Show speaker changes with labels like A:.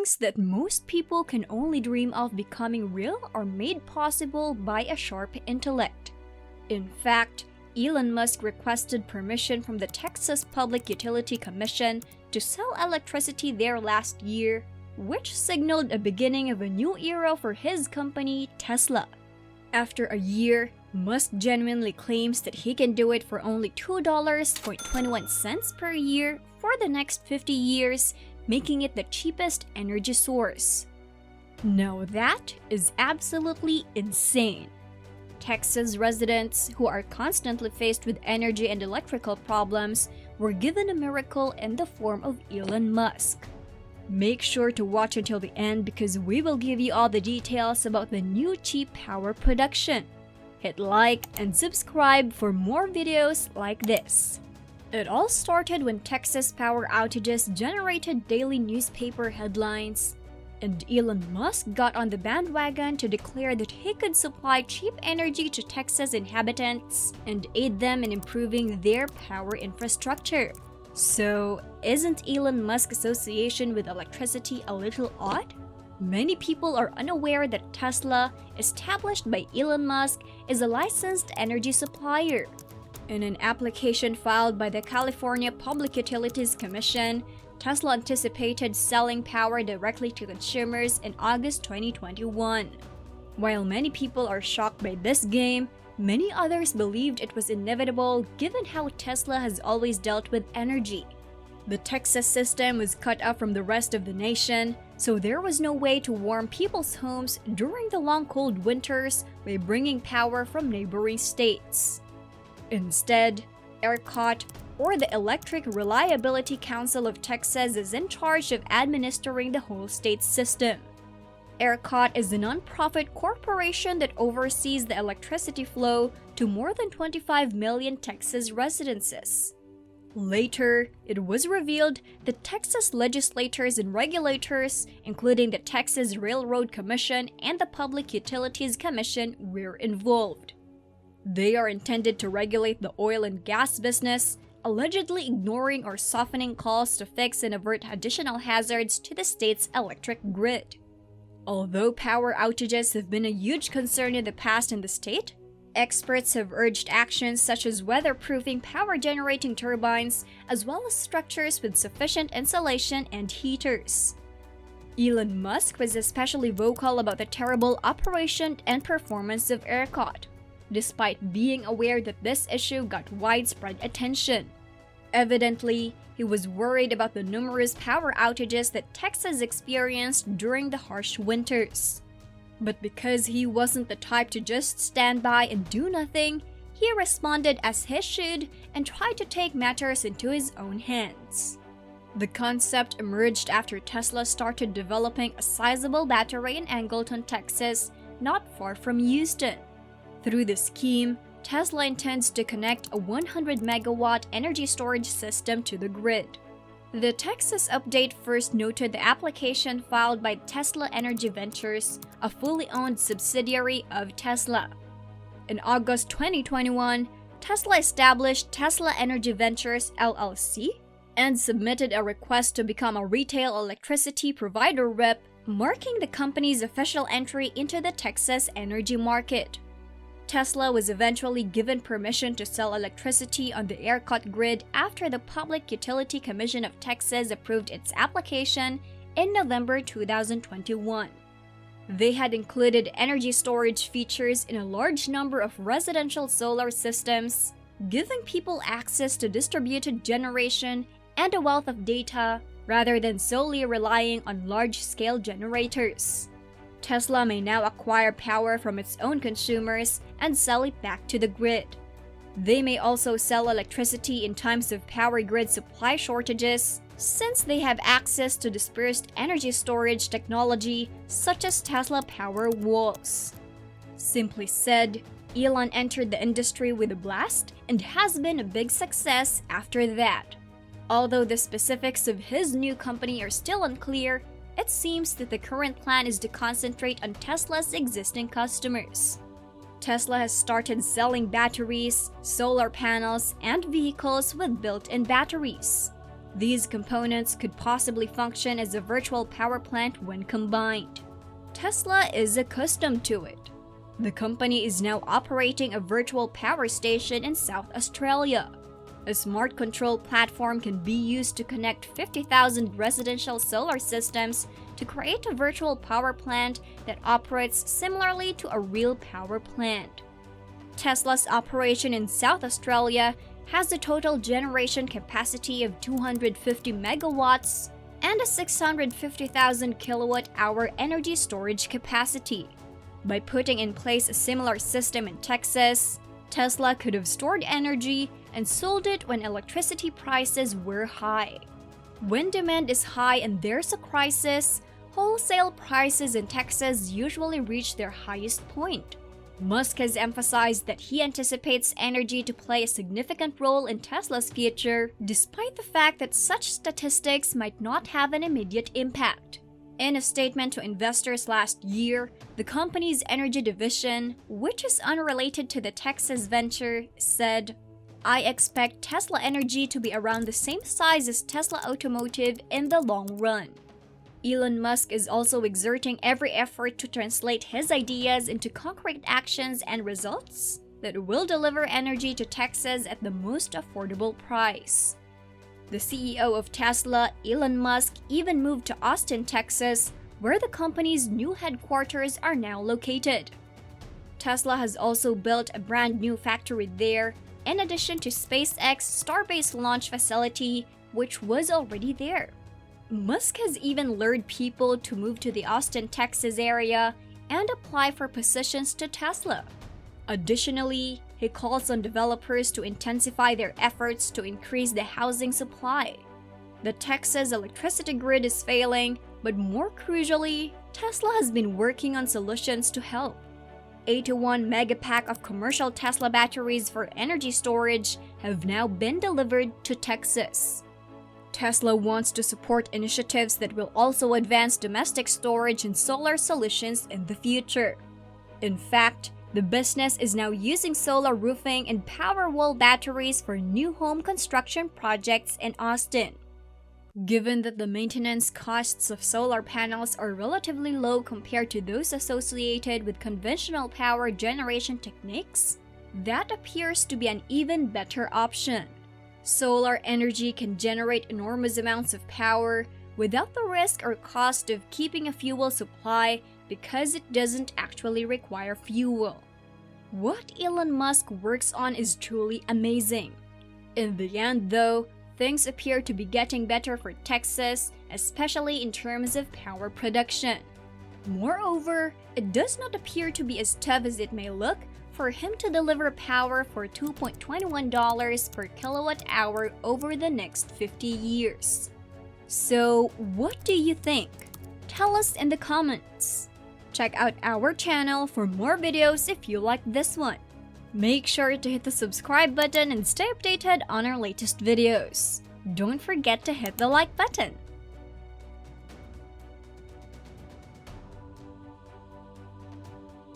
A: things that most people can only dream of becoming real are made possible by a sharp intellect. In fact, Elon Musk requested permission from the Texas Public Utility Commission to sell electricity there last year, which signaled a beginning of a new era for his company, Tesla. After a year, Musk genuinely claims that he can do it for only $2.21 per year for the next 50 years, making it the cheapest energy source. Now that is absolutely insane. Texas residents, who are constantly faced with energy and electrical problems, were given a miracle in the form of Elon Musk. Make sure to watch until the end because we will give you all the details about the new cheap power production. Hit like and subscribe for more videos like this. It all started when Texas power outages generated daily newspaper headlines, and Elon Musk got on the bandwagon to declare that he could supply cheap energy to Texas inhabitants and aid them in improving their power infrastructure. So, isn't Elon Musk's association with electricity a little odd? Many people are unaware that Tesla, established by Elon Musk, is a licensed energy supplier. In an application filed by the California Public Utilities Commission, Tesla anticipated selling power directly to consumers in August 2021. While many people are shocked by this game, many others believed it was inevitable given how Tesla has always dealt with energy. The Texas system was cut off from the rest of the nation, so there was no way to warm people's homes during the long cold winters by bringing power from neighboring states. Instead, ERCOT, or the Electric Reliability Council of Texas, is in charge of administering the whole state system. ERCOT is a non-profit corporation that oversees the electricity flow to more than 25 million Texas residences. Later, it was revealed that Texas legislators and regulators, including the Texas Railroad Commission and the Public Utilities Commission, were involved. They are intended to regulate the oil and gas business, allegedly ignoring or softening calls to fix and avert additional hazards to the state's electric grid. Although power outages have been a huge concern in the past in the state, experts have urged actions such as weatherproofing power-generating turbines, as well as structures with sufficient insulation and heaters. Elon Musk was especially vocal about the terrible operation and performance of ERCOT, despite being aware that this issue got widespread attention. Evidently, he was worried about the numerous power outages that Texas experienced during the harsh winters. But because he wasn't the type to just stand by and do nothing, he responded as he should and tried to take matters into his own hands. The concept emerged after Tesla started developing a sizable battery in Angleton, Texas, not far from Houston. Through the scheme, Tesla intends to connect a 100-megawatt energy storage system to the grid. The Texas update first noted the application filed by Tesla Energy Ventures, a fully owned subsidiary of Tesla. In August 2021, Tesla established Tesla Energy Ventures LLC and submitted a request to become a retail electricity provider rep, marking the company's official entry into the Texas energy market. Tesla was eventually given permission to sell electricity on the ERCOT grid after the Public Utility Commission of Texas approved its application in November 2021. They had included energy storage features in a large number of residential solar systems, giving people access to distributed generation and a wealth of data rather than solely relying on large-scale generators. Tesla may now acquire power from its own consumers and sell it back to the grid. They may also sell electricity in times of power grid supply shortages, since they have access to dispersed energy storage technology such as Tesla Powerwalls. Simply said, Elon entered the industry with a blast and has been a big success after that. Although the specifics of his new company are still unclear, it seems that the current plan is to concentrate on Tesla's existing customers. Tesla has started selling batteries, solar panels, and vehicles with built-in batteries. These components could possibly function as a virtual power plant when combined. Tesla is accustomed to it. The company is now operating a virtual power station in South Australia. A smart control platform can be used to connect 50,000 residential solar systems to create a virtual power plant that operates similarly to a real power plant. Tesla's operation in South Australia has a total generation capacity of 250 megawatts and a 650,000 kilowatt-hour energy storage capacity. By putting in place a similar system in Texas, Tesla could have stored energy and sold it when electricity prices were high. When demand is high and there's a crisis, wholesale prices in Texas usually reach their highest point. Musk has emphasized that he anticipates energy to play a significant role in Tesla's future, despite the fact that such statistics might not have an immediate impact. In a statement to investors last year, the company's energy division, which is unrelated to the Texas venture, said, "I expect Tesla Energy to be around the same size as Tesla Automotive in the long run." Elon Musk is also exerting every effort to translate his ideas into concrete actions and results that will deliver energy to Texas at the most affordable price. The CEO of Tesla, Elon Musk, even moved to Austin, Texas, where the company's new headquarters are now located. Tesla has also built a brand new factory there, in addition to SpaceX's Starbase launch facility, which was already there. Musk has even lured people to move to the Austin, Texas area and apply for positions to Tesla. Additionally, he calls on developers to intensify their efforts to increase the housing supply. The Texas electricity grid is failing, but more crucially, Tesla has been working on solutions to help. 81 megapack of commercial Tesla batteries for energy storage have now been delivered to Texas. Tesla wants to support initiatives that will also advance domestic storage and solar solutions in the future. In fact, the business is now using solar roofing and Powerwall batteries for new home construction projects in Austin. Given that the maintenance costs of solar panels are relatively low compared to those associated with conventional power generation techniques, that appears to be an even better option. Solar energy can generate enormous amounts of power without the risk or cost of keeping a fuel supply because it doesn't actually require fuel. What Elon Musk works on is truly amazing. In the end, though, things appear to be getting better for Texas, especially in terms of power production. Moreover, it does not appear to be as tough as it may look for him to deliver power for $2.21 per kilowatt hour over the next 50 years. So, what do you think? Tell us in the comments. Check out our channel for more videos if you like this one. Make sure to hit the subscribe button and stay updated on our latest videos. Don't forget to hit the like button.